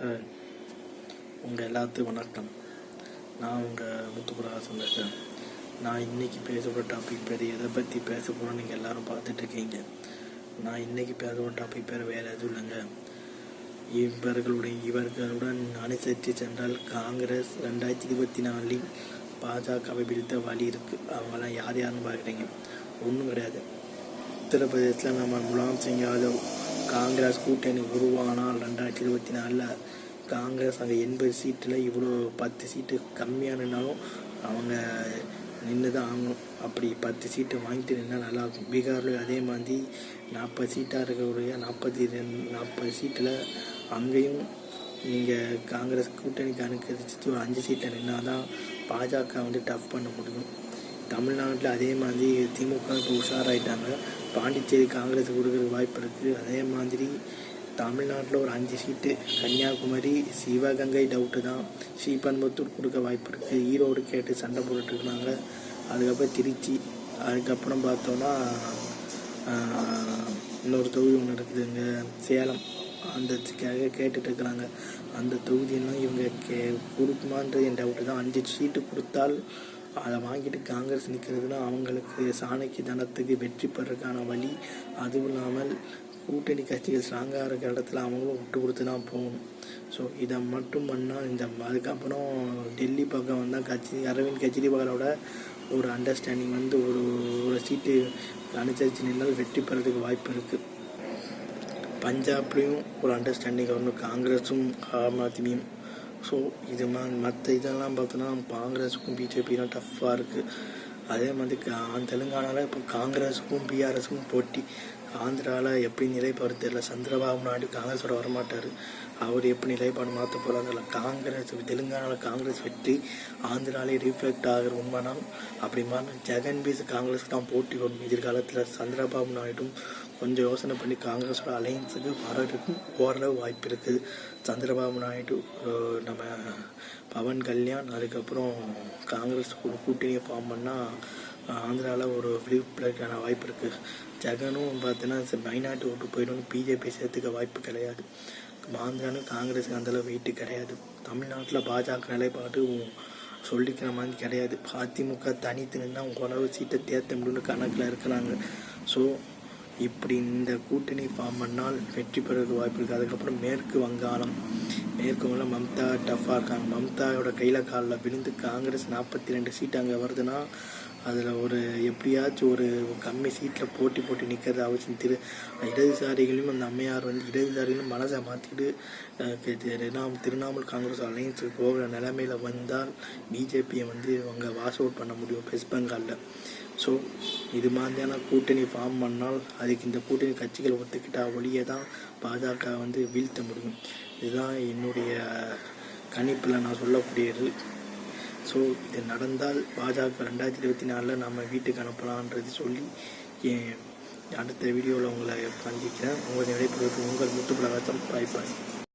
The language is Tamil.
உங்கள் எல்லாத்துக்கும் வணக்கம். நான் உங்கள் முத்துப்பிரகாசம் பேசுகிறேன். நான் இன்றைக்கி பேசுகிற டாபிக் பேர் எதை பற்றி பேச போகிறோம் நீங்கள் எல்லோரும் பார்த்துட்ருக்கீங்க. நான் இன்றைக்கி பேசுகிற டாபிக் பேர் வேறு எதுவும் இல்லைங்க. இவர்களுடன் அனுசரித்து சென்றால் காங்கிரஸ் 2024 பாஜகவை பிடித்த வழி இருக்குது. அவங்களாம் யாருன்னு பார்க்குறீங்க? ஒன்றும் கிடையாது. உத்தரப்பிரதேசத்தில் நம்ம முலாயம் சிங் யாதவ் காங்கிரஸ் கூட்டணி உருவானால் 2024 காங்கிரஸ் அங்கே 80 சீட்டில் இவ்வளோ 10 சீட்டு கம்மியானாலும் அவங்க நின்று தான் ஆகணும். அப்படி 10 சீட்டு வாங்கிட்டு நின்னால் நல்லாயிருக்கும். பீகார்லேயும் அதே மாதிரி 40 சீட்டாக இருக்கக்கூடிய 40 சீட்டில் அங்கேயும் நீங்கள் காங்கிரஸ் கூட்டணிக்கு அனுசரித்து ஒரு 5 சீட்டை நின்னால் தான் பாஜக டஃப் பண்ண முடியும். தமிழ்நாட்டில் அதே மாதிரி திமுக இப்போ உஷாராயிட்டாங்க. பாண்டிச்சேரி காங்கிரஸ் கொடுக்குற வாய்ப்பு இருக்குது. அதே மாதிரி தமிழ்நாட்டில் ஒரு 5 சீட்டு, கன்னியாகுமரி, சிவகங்கை டவுட்டு தான், ஸ்ரீபெரும்புத்தூர் கொடுக்க வாய்ப்பு இருக்குது. ஈரோடு கேட்டு சண்டை போட்டுட்ருக்குறாங்க. அதுக்கப்புறம் திருச்சி, அதுக்கப்புறம் பார்த்தோன்னா இன்னொரு தொகுதி ஒன்று இருக்குதுங்க, சேலம். அந்த கேட்டுட்ருக்குறாங்க. அந்த தொகுதியெல்லாம் இவங்க கொடுக்குமான்றது என் டவுட்டு தான். 5 சீட்டு கொடுத்தால் அதை வாங்கிட்டு காங்கிரஸ் நிற்கிறதுனா அவங்களுக்கு சாணக்கிய தனத்துக்கு வெற்றி பெறதுக்கான வழி. அதுவும் இல்லாமல் கூட்டணி கட்சிகள் ஸ்ட்ராங்காக இருக்கிற இடத்துல அவங்களும் விட்டு கொடுத்து தான் போகணும். ஸோ இதை மட்டும் பண்ணால் அதுக்கப்புறம் டெல்லி பக்கம் வந்தால் அரவிந்த் கெஜ்ரிவாலோட ஒரு அண்டர்ஸ்டாண்டிங் ஒரு சீட்டு அனுசரித்து நின்றால் வெற்றி பெறதுக்கு வாய்ப்பு இருக்குது. பஞ்சாப்லேயும் ஒரு அண்டர்ஸ்டாண்டிங் வரணும், காங்கிரஸும் ஆம் ஆத்மியும். ஸோ இது மற்ற இதெல்லாம் பார்த்தோன்னா காங்கிரஸுக்கும் பிஜேபிலாம் டஃப்பாக இருக்குது. அதே மாதிரி தெலுங்கானாவில் இப்போ காங்கிரஸுக்கும் பிஆர்எஸுக்கும் போட்டி. ஆந்திராவில் எப்படி நிலைப்பாடு தெரியல. சந்திரபாபு நாயுடு காங்கிரஸோட வரமாட்டார். அவர் எப்படி நிலைப்பாடு மாற்ற போகிறாங்க. காங்கிரஸ் தெலுங்கானாவில் காங்கிரஸ் வெற்றி ஆந்திராலே ரீஃப்ளெக்ட் ஆகிற உண்மைனா அப்படி மாதிரி ஜெகன் பீஸ் காங்கிரஸ் தான் போட்டி வரும். எதிர்காலத்தில் சந்திரபாபு நாயுடும் கொஞ்சம் யோசனை பண்ணி காங்கிரஸோட அலையன்ஸுக்கு வரதுக்கும் ஓரளவு வாய்ப்பு இருக்குது. சந்திரபாபு நாயுடு, நம்ம பவன் கல்யாண், அதுக்கப்புறம் காங்கிரஸ் கூட்டணியை ஃபார்ம் பண்ணால் ஆந்திராவில் ஒரு ஃப்ளிப்கான வாய்ப்பு இருக்குது. ஜெகனும் பார்த்தீங்கன்னா மைனாரிட்டி ஓட்டு போயிடும். பிஜேபி சேர்த்துக்க வாய்ப்பு கிடையாது. ஆந்திராலும் காங்கிரஸுக்கு அந்தளவு வெயிட்டு கிடையாது. தமிழ்நாட்டில் பாஜக நிலைப்பாடு சொல்லிக்கிற மாதிரி கிடையாது. அதிமுக தனித்து நின்று ஓரளவு சீட்டை தேர்த்த முடியும்னு கணக்கில் இருக்கிறாங்க. ஸோ இப்படி இந்த கூட்டணி ஃபார்ம் பண்ணால் வெற்றி பெறதுக்கு வாய்ப்பு இருக்குது. அதுக்கப்புறம் மேற்கு வங்காளம் மம்தா டஃப்பாக இருக்காங்க. மம்தாவோட கையில் காலில் விழுந்து காங்கிரஸ் 42 சீட்டு அங்கே வருதுன்னா அதில் ஒரு எப்படியாச்சும் ஒரு கம்மி சீட்டில் போட்டி நிற்கிறது அவசியம். இடதுசாரிகளையும் அந்த அம்மையார் இடதுசாரிகளும் மனசை மாற்றிட்டு திரிணாமுல் காங்கிரஸ் அலையன்ஸுக்கு போகிற நிலைமையில் வந்தால் பிஜேபியை அவங்க வாஷ் அவுட் பண்ண முடியும் வெஸ்ட் பெங்காலில். ஸோ இது மாதிரியான கூட்டணி ஃபார்ம் பண்ணால் அதுக்கு இந்த கூட்டணி கட்சிகள் ஒத்துக்கிட்டால் ஒளியை தான் பாஜக வீழ்த்த முடியும். இதுதான் என்னுடைய கணிப்பில் நான் சொல்லக்கூடியது. ஸோ இது நடந்தால் பாஜக 2024 நம்ம வீட்டுக்கு அனுப்பலான்றது சொல்லி அடுத்த வீடியோவில் உங்களை சந்திக்கிறேன். உங்கள் விடைபெறுவது உங்கள் முத்துப்பிரகாசம். பாய்.